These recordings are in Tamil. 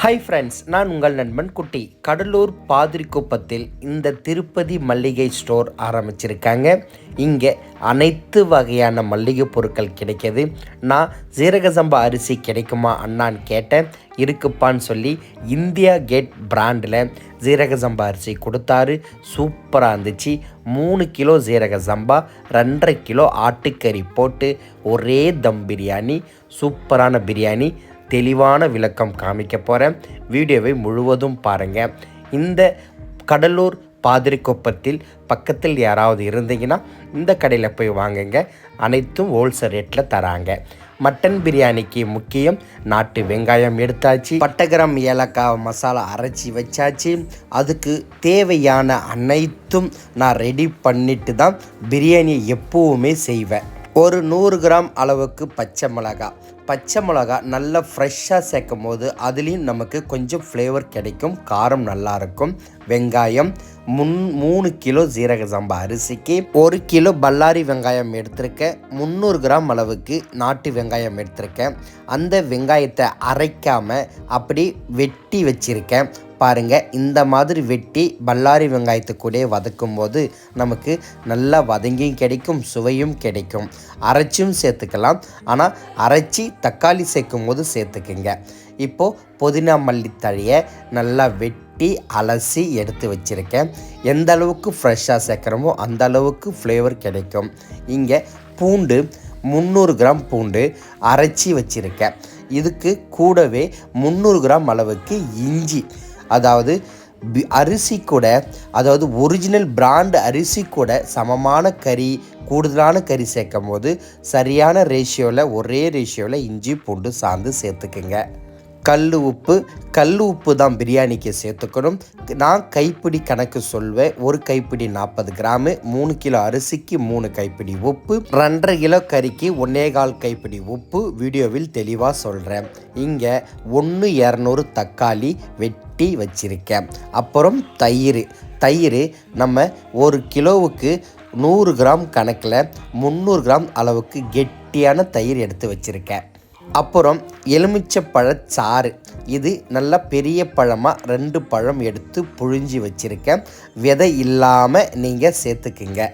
ஹாய் ஃப்ரெண்ட்ஸ், நான் உங்கள் நண்பன் குட்டி. கடலூர் பாதிரிக்குப்பத்தில் இந்த திருப்பதி மல்லிகை ஸ்டோர் ஆரம்பிச்சிருக்காங்க. இங்கே அனைத்து வகையான மல்லிகை பொருட்கள் கிடைக்கிது. நான் சீரக சம்பா அரிசி கிடைக்குமா அண்ணான்னு கேட்டேன். இருக்குப்பான்னு சொல்லி இந்தியா கேட் பிராண்டில் சீரக சம்பா அரிசி கொடுத்தாரு. சூப்பராக இருந்துச்சு. 3 கிலோ சீரக சம்பா, 2.5 கிலோ ஆட்டுக்கறி போட்டு ஒரே தம் பிரியாணி, சூப்பரான பிரியாணி. தெளிவான விளக்கம் காமிக்க போகிறேன். வீடியோவை முழுவதும் பாருங்கள். இந்த கடலூர் பாதிரிக்குப்பத்தில் பக்கத்தில் யாராவது இருந்தீங்கன்னா இந்த கடையில் போய் வாங்குங்க. அனைத்தும் ஹோல்சேல் ரேட்டில் தராங்க. மட்டன் பிரியாணிக்கு முக்கியம் நாட்டு வெங்காயம் எடுத்தாச்சு, பட்டகிராம் ஏலக்காய் மசாலா அரைச்சி வச்சாச்சு. அதுக்கு தேவையான அனைத்தும் நான் ரெடி பண்ணிட்டு தான் பிரியாணியை எப்போவுமே செய்வேன். ஒரு 100 கிராம் அளவுக்கு பச்சை மிளகா நல்லா ஃப்ரெஷ்ஷாக சேர்க்கும் போது அதுலேயும் நமக்கு கொஞ்சம் ஃப்ளேவர் கிடைக்கும், காரம் நல்லாயிருக்கும். வெங்காயம் 3 கிலோ சீரக சம்பா அரிசிக்கு 1 கிலோ பல்லாரி வெங்காயம் எடுத்திருக்கேன். 300 கிராம் அளவுக்கு நாட்டு வெங்காயம் எடுத்திருக்கேன். அந்த வெங்காயத்தை அரைக்காமல் அப்படி வெட்டி வச்சுருக்கேன். பாருங்கள், இந்த மாதிரி வெட்டி பல்லாரி வெங்காயத்து கூட வதக்கும் போது நமக்கு நல்லா வதங்கியும் கிடைக்கும், சுவையும் கிடைக்கும். அரைச்சும் சேர்த்துக்கலாம், ஆனால் அரைச்சி தக்காளி சேர்க்கும் போது சேர்த்துக்குங்க. இப்போது புதினா மல்லித்தழையை நல்லா வெட்டி அலசி எடுத்து வச்சுருக்கேன். எந்த அளவுக்கு ஃப்ரெஷ்ஷாக சேர்க்குறோமோ அந்த அளவுக்கு ஃப்ளேவர் கிடைக்கும். இங்கே பூண்டு 300 கிராம் பூண்டு அரைச்சி வச்சுருக்கேன். இதுக்கு கூடவே 300 கிராம் அளவுக்கு இஞ்சி, அதாவது அரிசி கூட, அதாவது ஒரிஜினல் பிராண்ட் அரிசி கூட சமமான கறி, கூடுதலான கறி சேர்க்கும் போது சரியான ஒரே ரேஷியோவில் இஞ்சி பூண்டு சாந்து சேர்த்துக்குங்க. கல் உப்பு தான் பிரியாணிக்கு சேர்த்துக்கணும். நான் கைப்பிடி கணக்கு சொல்வேன். ஒரு கைப்பிடி 40 கிராமு, 3 கிலோ அரிசிக்கு 3 கைப்பிடி உப்பு, 2.5 கிலோ கறிக்கு 1.25 கைப்பிடி உப்பு வீடியோவில் தெளிவாக சொல்கிறேன். இங்கே 1-200 தக்காளி வெட்டி வச்சிருக்கேன். அப்புறம் தயிர் நம்ம 1 கிலோவுக்கு 100 கிராம் கணக்கில் 300 கிராம் அளவுக்கு கெட்டியான தயிர் எடுத்து வச்சுருக்கேன். அப்புறம் எலுமிச்சப்பழச்சாறு, இது நல்லா பெரிய பழமாக 2 பழம் எடுத்து புழிஞ்சி வச்சுருக்கேன். விதை இல்லாமல் நீங்கள் சேர்த்துக்குங்க.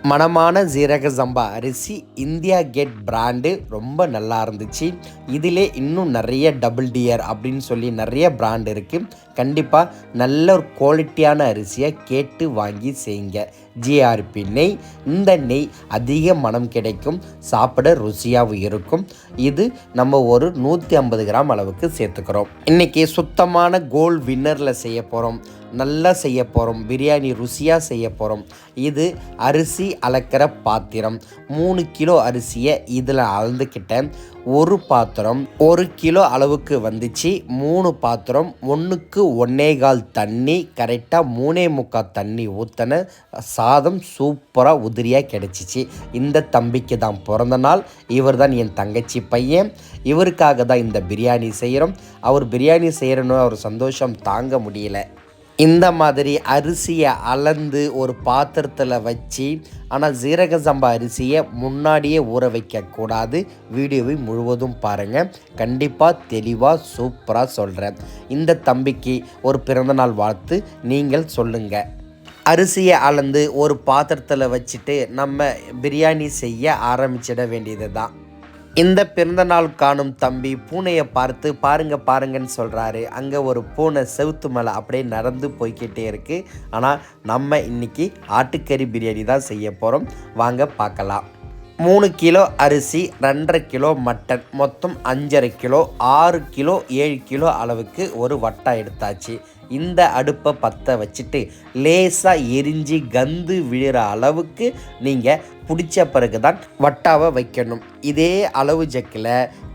மணமான சீரக சம்பா அரிசி இந்தியா கேட் பிராண்டு ரொம்ப நல்லா இருந்துச்சு. இதிலே இன்னும் நிறைய டபுள் டியர் அப்படின்னு சொல்லி நிறைய பிராண்ட் இருக்குது. கண்டிப்பாக நல்ல ஒரு குவாலிட்டியான அரிசியை கேட்டு வாங்கி செய்யுங்க. ஜிஆர்பி நெய், இந்த நெய் அதிக மனம் கிடைக்கும், சாப்பிட ருசியாகவும் இருக்கும். இது நம்ம ஒரு 150 கிராம் அளவுக்கு சேர்த்துக்கிறோம். இன்றைக்கி சுத்தமான கோல்ட் வின்னரில் செய்ய போகிறோம். நல்லா செய்ய போகிறோம். பிரியாணி ருசியாக செய்ய போகிறோம். இது அரிசி அளக்கிற பாத்திரம். 3 கிலோ அரிசியை இதில் அளந்துக்கிட்டேன். ஒரு பாத்திரம் 1 கிலோ அளவுக்கு வந்துச்சு. 3 பாத்திரம், 1க்கு 1.25 தண்ணி, கரெக்டாக 3.25 தண்ணி ஊற்றின சாதம் சூப்பராக உதிரியாக கிடச்சிச்சு. இந்த தம்பிக்கு தான் பிறந்த நாள். இவர் தான் என் தங்கச்சி பையன். இவருக்காக தான் இந்த பிரியாணி செய்கிறோம். அவர் பிரியாணி செய்கிறனோ அவர் சந்தோஷம் தாங்க முடியல. இந்த மாதிரி அரிசியை அளந்து ஒரு பாத்திரத்தில் வச்சு, ஆனால் சீரக சம்பா அரிசியை முன்னாடியே ஊற வைக்கக்கூடாது. வீடியோவை முழுவதும் பாருங்கள். கண்டிப்பாக தெளிவாக சூப்பராக சொல்கிறேன். இந்த தம்பிக்கு ஒரு பிறந்தநாள் வாழ்த்து நீங்கள் சொல்லுங்கள். அரிசியை அளந்து ஒரு பாத்திரத்தில் வச்சுட்டு நம்ம பிரியாணி செய்ய ஆரம்பிச்சிட வேண்டியது தான். இந்த பிறந்தநாள் காணும் தம்பி பூனையை பார்த்து பாருங்கன்னு சொல்கிறாரு. அங்கே ஒரு பூனை செவுத்து மேலே அப்படியே நடந்து போய்கிட்டே இருக்குது. ஆனால் நம்ம இன்றைக்கி ஆட்டுக்கறி பிரியாணி தான் செய்ய போகிறோம். வாங்க பார்க்கலாம். 3 கிலோ அரிசி, 2.5 கிலோ மட்டன், மொத்தம் 5.5 கிலோ, 6 கிலோ 7 கிலோ அளவுக்கு ஒரு வட்டா எடுத்தாச்சு. இந்த அடுப்பை பற்ற வச்சுட்டு லேசாக எரிஞ்சு கந்து விழுற அளவுக்கு நீங்கள் பிடிச்ச பிறகு தான் வட்டாவை வைக்கணும். இதே அளவு ஜக்கில்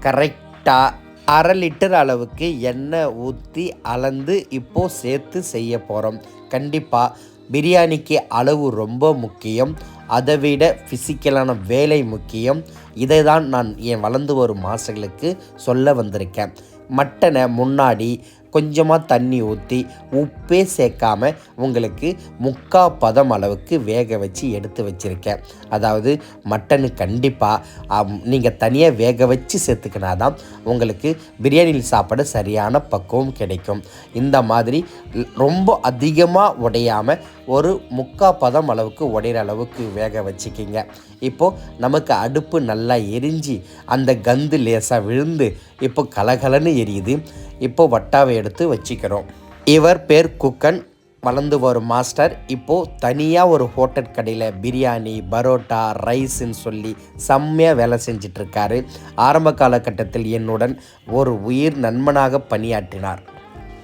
கரெக்டாக 1/2 லிட்டர் அளவுக்கு எண்ணெய் ஊற்றி அளந்து இப்போது சேர்த்து செய்ய போகிறோம். கண்டிப்பாக பிரியாணிக்கு அளவு ரொம்ப முக்கியம். அதை விட ஃபிசிக்கலான வேலை முக்கியம். இதை தான் நான் என் வளர்ந்து வரும் மாதங்களுக்கு சொல்ல வந்திருக்கேன். மட்டனை முன்னாடி கொஞ்சமாக தண்ணி ஊற்றி உப்பே சேர்க்காம உங்களுக்கு 3/4 பதம் அளவுக்கு வேக வச்சு எடுத்து வச்சுருக்கேன். அதாவது மட்டனு கண்டிப்பாக நீங்கள் தனியாக வேக வச்சு சேர்த்துக்கினா தான் உங்களுக்கு பிரியாணியில் சாப்பிட சரியான பக்குவம் கிடைக்கும். இந்த மாதிரி ரொம்ப அதிகமாக உடையாமல் ஒரு 3/4 பதம் அளவுக்கு உடையிற அளவுக்கு வேக வச்சுக்கிங்க. இப்போது நமக்கு அடுப்பு நல்லா எரிஞ்சு அந்த கந்து லேசாக விழுந்து இப்போ கலகலன்னு எரியுது. இப்போது வட்டாவை எடுத்து வச்சுக்கிறோம். இவர் பேர் குக்கன், வளர்ந்து வரும் மாஸ்டர். இப்போது தனியாக ஒரு ஹோட்டல் கடையில் பிரியாணி, பரோட்டா, ரைஸுன்னு சொல்லி செம்மையாக வேலை செஞ்சிட்ருக்காரு. ஆரம்ப காலகட்டத்தில் என்னுடன் ஒரு உயிர் நண்பனாக பணியாற்றினார்.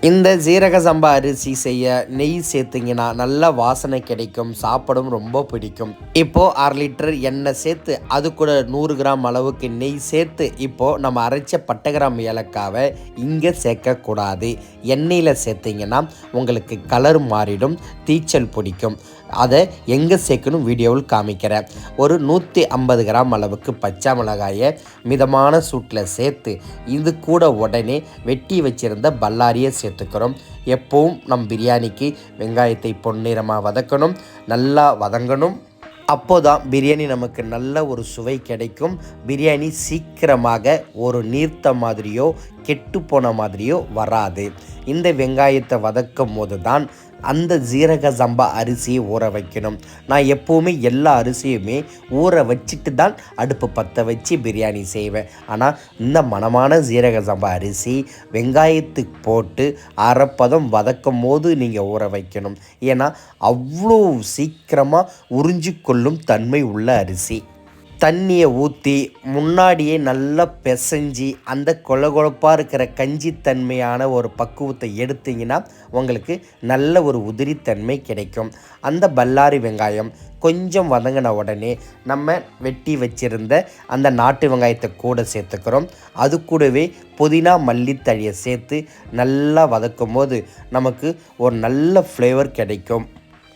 இந்த ஜீரக சம்பா அரிசி செய்ய நெய் சேர்த்திங்கன்னா நல்ல வாசனை கிடைக்கும், சாப்பிடும் ரொம்ப பிடிக்கும். இப்போது 1/2 லிட்டர் எண்ணெய் சேர்த்து அது கூட 100 கிராம் அளவுக்கு நெய் சேர்த்து இப்போது நம்ம அரைச்ச பட்டை கிராம்பு ஏலக்காவை இங்கே சேர்க்கக்கூடாது. எண்ணெயில் சேர்த்திங்கன்னா உங்களுக்கு கலர் மாறிடும், தீச்சல் பிடிக்கும். அதை எங்கே சேர்க்கணும் வீடியோவில் காமிக்கிறேன். ஒரு 150 கிராம் அளவுக்கு பச்சை மிளகாயை மிதமான சூட்டில் சேர்த்து இது கூட உடனே வெட்டி வச்சுருந்த பல்லாரியை சேர்த்துக்கிறோம். எப்பவும் நம் பிரியாணிக்கு வெங்காயத்தை பொன்னிறமாக வதக்கணும், நல்லா வதங்கணும். அப்போதான் பிரியாணி நமக்கு நல்ல ஒரு சுவை கிடைக்கும். பிரியாணி சீக்கிரமாக ஒரு நீர்த்த மாதிரியோ கெட்டு போன மாதிரியோ வராது. இந்த வெங்காயத்தை வதக்கும் போது தான் அந்த ஜீரக சம்பா அரிசியை ஊற வைக்கணும். நான் எப்போவுமே எல்லா அரிசியுமே ஊற வச்சுட்டு தான் அடுப்பு பற்ற வச்சு பிரியாணி செய்வேன். ஆனால் இந்த மணமான ஜீரக சம்பா அரிசி வெங்காயத்துக்கு போட்டு அரைப்பதம் வதக்கும் போது நீங்கள் ஊற வைக்கணும். ஏன்னா அவ்வளோ சீக்கிரமாக உறிஞ்சி கொள்ளும் தன்மை உள்ள அரிசி. தண்ணியை ஊற்றி முன்னாடியே நல்லா பிசைஞ்சி அந்த கொழகொழப்பாக இருக்கிற கஞ்சித்தன்மையான ஒரு பக்குவத்தை எடுத்திங்கன்னா உங்களுக்கு நல்ல ஒரு உதிரித்தன்மை கிடைக்கும். அந்த பல்லாரி வெங்காயம் கொஞ்சம் வதங்கின உடனே நம்ம வெட்டி வச்சுருந்த அந்த நாட்டு வெங்காயத்தை கூட சேர்த்துக்கிறோம். அது கூடவே புதினா மல்லித்தழையை சேர்த்து நல்லா வதக்கும் போது நமக்கு ஒரு நல்ல ஃப்ளேவர் கிடைக்கும்.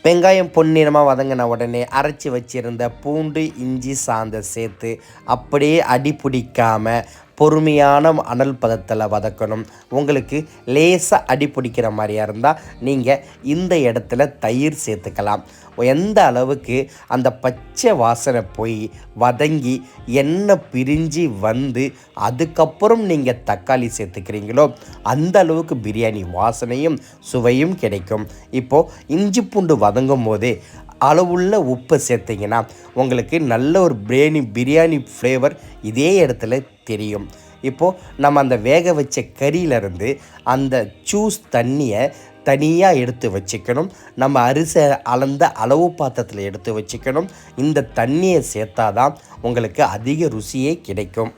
வெங்காயம் பொன்னிறமாக வதங்கின உடனே அரைச்சி வச்சுருந்த பூண்டு, இஞ்சி சாந்தை சேர்த்து அப்படியே அடி பிடிக்காமல் பொறுமையான அனல் பதத்தில் வதக்கணும். உங்களுக்கு லேசாக அடி பிடிக்கிற மாதிரியா இருந்தால் நீங்கள் இந்த இடத்துல தயிர் சேர்த்துக்கலாம். எந்த அளவுக்கு அந்த பச்சை வாசனை போய் வதங்கி எண்ணெய் பிரிஞ்சு வந்து அதுக்கப்புறம் நீங்கள் தக்காளி சேர்த்துக்கிறீங்களோ அந்த அளவுக்கு பிரியாணி வாசனையும் சுவையும் கிடைக்கும். இப்போது இஞ்சி பூண்டு வதங்கும் போதே அளவுள்ள உப்பு சேர்த்திங்கன்னா உங்களுக்கு நல்ல ஒரு பிரியாணி ஃப்ளேவர் இதே இடத்துல தெரியும். இப்போது நம்ம அந்த வேக வச்ச கறியிலேருந்து அந்த ஜூஸ் தண்ணியை தனியாக எடுத்து வச்சுக்கணும். நம்ம அரிசி அளந்த அளவு பாத்திரத்தில் எடுத்து வச்சுக்கணும். இந்த தண்ணியை சேர்த்தாதான் உங்களுக்கு அதிக ருசியே கிடைக்கும்.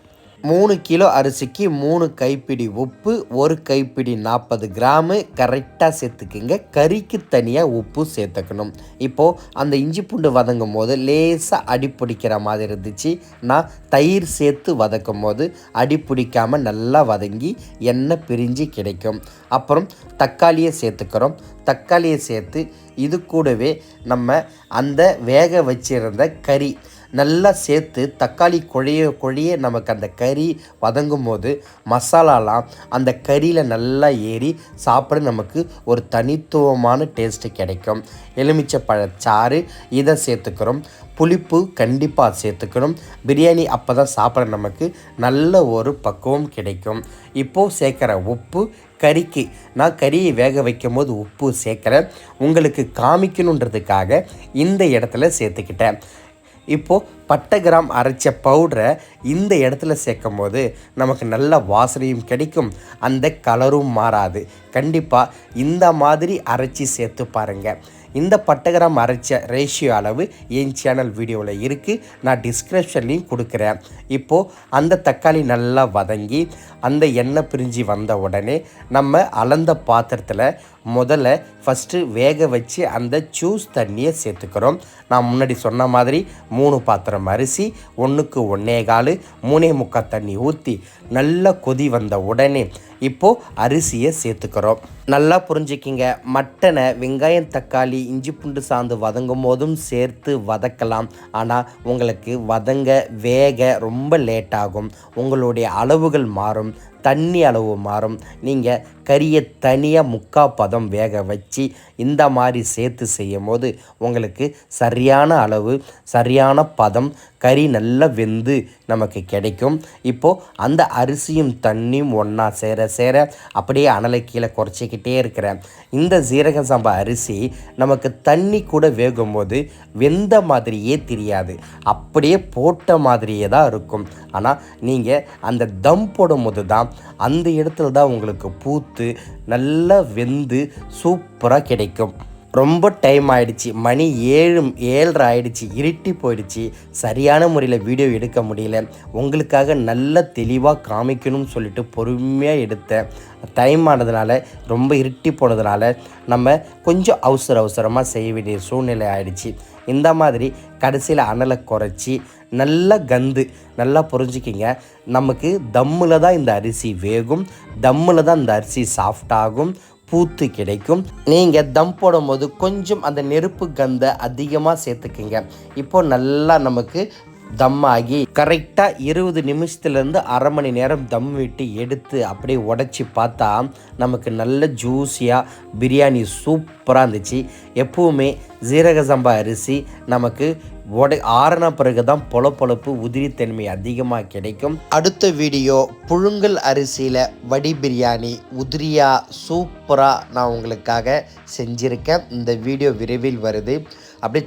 3 கிலோ அரிசிக்கு 3 கைப்பிடி உப்பு, 1 கைப்பிடி 40 கிராமு கரெக்டாக சேர்த்துக்குங்க. கறிக்கு தனியாக உப்பு சேர்த்துக்கணும். இப்போது அந்த இஞ்சி பூண்டு வதங்கும் போது லேசாக அடி பிடிக்கிற மாதிரி இருந்துச்சு. நான் தயிர் சேர்த்து வதக்கும் போது அடி பிடிக்காமல் நல்லா வதங்கி எண்ணெய் பிரிஞ்சு கிடைக்கும். அப்புறம் தக்காளியை சேர்த்துக்கிறோம். தக்காளியை சேர்த்து இது கூடவே நம்ம அந்த வேக வச்சிருந்த கறி நல்லா சேர்த்து தக்காளி குழைய நமக்கு அந்த கறி வதங்கும் போது மசாலாலாம் அந்த கறியில் நல்லா ஏறி சாப்பிட நமக்கு ஒரு தனித்துவமான டேஸ்ட்டு கிடைக்கும். எலுமிச்சைப்பழச்சாறு இதை சேர்த்துக்கிறோம். புளிப்பு கண்டிப்பாக சேர்த்துக்கணும். பிரியாணி அப்போ தான் சாப்பிட நமக்கு நல்ல ஒரு பக்குவம் கிடைக்கும். இப்போது சேர்க்குற உப்பு கறிக்கு நான் கறியை வேக வைக்கும் போது உப்பு சேர்க்குறேன். உங்களுக்கு காமிக்கணுன்றதுக்காக இந்த இடத்துல சேர்த்துக்கிட்டேன். இப்போது பட்டை கிராம் அரைச்ச பவுடரை இந்த இடத்துல சேர்க்கும் போது நமக்கு நல்ல வாசனையும் கிடைக்கும், அந்த கலரும் மாறாது. கண்டிப்பாக இந்த மாதிரி அரைச்சி சேர்த்து பாருங்கள். இந்த பட்டை கிராம் அரைச்ச ரேஷியோ அளவு என் சேனல் வீடியோவில் இருக்குது, நான் டிஸ்கிரிப்ஷன்லேயும் கொடுக்குறேன். இப்போது அந்த தக்காளி நல்லா வதங்கி அந்த எண்ணெய் பிரிஞ்சு வந்த உடனே நம்ம அளந்த பாத்திரத்தில் முதல்ல ஃபஸ்ட்டு வேக வச்சு அந்த ஜூஸ் தண்ணியை சேர்த்துக்கிறோம். நான் முன்னாடி சொன்ன மாதிரி 3 பாத்திரம் அரிசி, 1க்கு 1.25 3/4 தண்ணி ஊற்றி நல்லா கொதி வந்த உடனே இப்போது அரிசியை சேர்த்துக்கிறோம். நல்லா புரிஞ்சுக்கிங்க, மட்டனை வெங்காயம் தக்காளி இஞ்சி பூண்டு சாந்து வதங்கும் போதும் சேர்த்து வதக்கலாம். ஆனால் உங்களுக்கு வதங்க வேக ரொம்ப லேட் ஆகும். உங்களுடைய அளவுகள் மாறும், தண்ணி அளவு மாறும். நீங்கள் கறியை தனியாக முக்கால் பதம் வேக வச்சு இந்த மாதிரி சேர்த்து செய்யும் போது உங்களுக்கு சரியான அளவு சரியான பதம் கறி நல்லா வெந்து நமக்கு கிடைக்கும். இப்போது அந்த அரிசியும் தண்ணியும் ஒன்றா சேர அப்படியே அனலை கீழே குறைச்சிக்கிட்டே இருக்கிறேன். இந்த சீரக சம்பா அரிசி நமக்கு தண்ணி கூட வேகும்போது வெந்த மாதிரியே தெரியாது, அப்படியே போட்ட மாதிரியே தான் இருக்கும். ஆனால் நீங்கள் அந்த தம் போடும்போது தான் அந்த இடத்துல தான் உங்களுக்கு பூத்து நல்லா வெந்து சூப்பராக கிடைக்கும். ரொம்ப டைம் ஆகிடுச்சு, மணி 7:30 ஆகிடுச்சு, இருட்டி போயிடுச்சு. சரியான முறையில் வீடியோ எடுக்க முடியல. உங்களுக்காக நல்ல தெளிவாக காமிக்கணும்னு சொல்லிட்டு பொறுமையாக எடுத்தேன். டைம் ஆனதுனால ரொம்ப இருட்டி போனதுனால நம்ம கொஞ்சம் அவசரமாக செய்ய வேண்டிய சூழ்நிலை ஆகிடுச்சு. இந்த மாதிரி கடைசியில் அனலை குறைச்சி நல்லா புரிஞ்சுக்கிங்க. நமக்கு தம்மில் தான் இந்த அரிசி வேகும், தம்மில் தான் இந்த அரிசி சாஃப்டாகும், பூத்து கிடைக்கும். நீங்கள் தம் போடும்போது கொஞ்சம் அந்த நெருப்பு கந்தை அதிகமாக சேர்த்துக்குங்க. இப்போ நல்லா நமக்கு தம் ஆகி கரெக்டாக 20 நிமிஷத்துலேருந்து அரை மணி நேரம் தம் விட்டு எடுத்து அப்படியே உடச்சி பார்த்தா நமக்கு நல்ல ஜூஸியாக பிரியாணி சூப்பராக இருந்துச்சு. எப்பவுமே சீரக சம்பா அரிசி நமக்கு ஆறின பிறகு தான் பொழப்பொழப்பு உதிரித்தன்மை அதிகமாக கிடைக்கும். அடுத்த வீடியோ புழுங்கல் அரிசியில் வடி பிரியாணி உதிரியாக சூப்பராக நான் உங்களுக்காக செஞ்சுருக்கேன். இந்த வீடியோ விரைவில் வருது. அப்படியே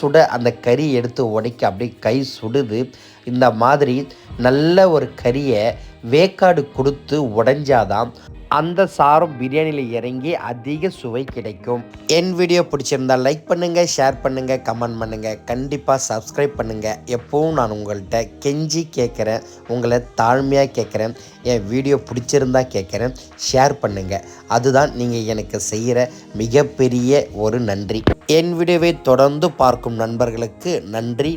சுட அந்த கறி எடுத்து உடைக்க அப்படியே கை சுடுது. இந்த மாதிரி நல்ல ஒரு கறியை வேக்காடு கொடுத்து உடைஞ்சாதான் அந்த சாரம் பிரியாணியில் இறங்கி அதிக சுவை கிடைக்கும். என் வீடியோ பிடிச்சிருந்தால் லைக் பண்ணுங்கள், ஷேர் பண்ணுங்கள், கமெண்ட் பண்ணுங்கள், கண்டிப்பாக சப்ஸ்கிரைப் பண்ணுங்கள். எப்போவும் நான் உங்கள்கிட்ட கெஞ்சி கேட்குறேன், உங்களை தாழ்மையாக கேட்குறேன். என் வீடியோ பிடிச்சிருந்தா கேட்குறேன், ஷேர் பண்ணுங்கள். அதுதான் நீங்கள் எனக்கு செய்கிற மிகப்பெரிய ஒரு நன்றி. என் வீடியோவை தொடர்ந்து பார்க்கும் நண்பர்களுக்கு நன்றி.